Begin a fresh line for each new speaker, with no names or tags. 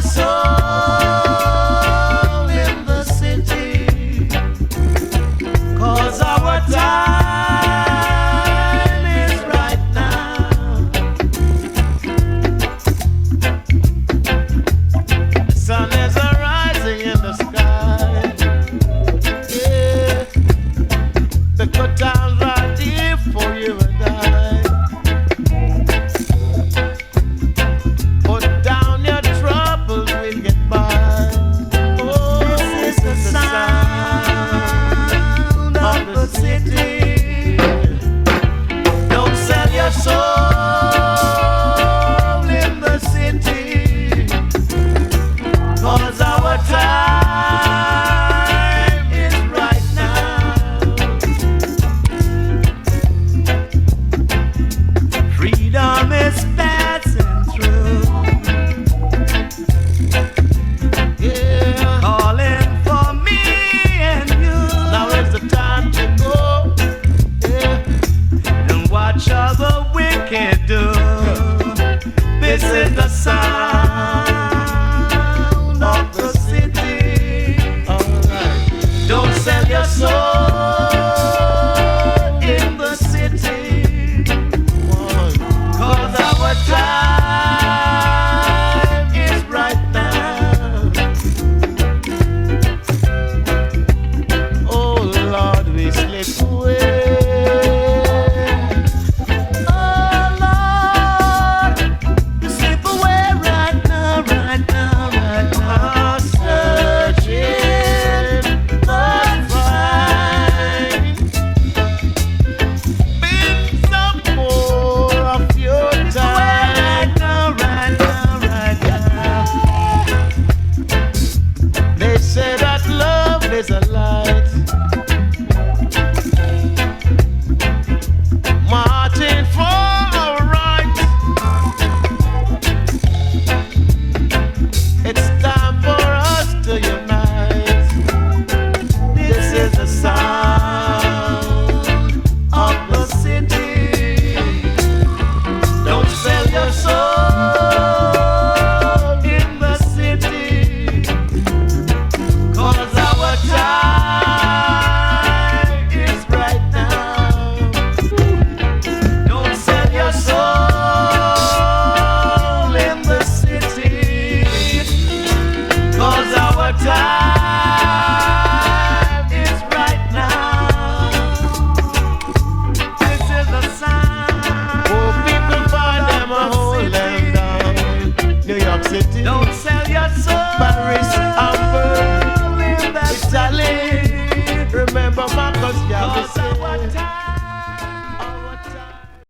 soul in the city, 'cause our time is right now. The sun is rising in the sky. Yeah, the good times are deep for you and I. Put down your troubles, we'll get by. Oh, this is the sound of the city. Don't sell your soul in the city, 'cause our time is right now. Freedom is passing through. Yeah, calling for me and you. Now is the time to go. Yeah, and watch all the wicked do. This is the sound of the city. Alright. Don't sell your soul in the city, 'cause our time is right now. Oh Lord, we slip away. Oh Lord, we slip away right now, right now, right now. Searching, but find. Bring some more of your time. Right now, right now, right now. They say that love is a light. Marching for our rights. It's time for us to unite. This is the sound of the city. Don't sell your soul in the city, 'cause our time is right now. Don't sell your soul in the city, 'cause our time is right now. This is the sound. Oh, people find them a holding down New York City. Don't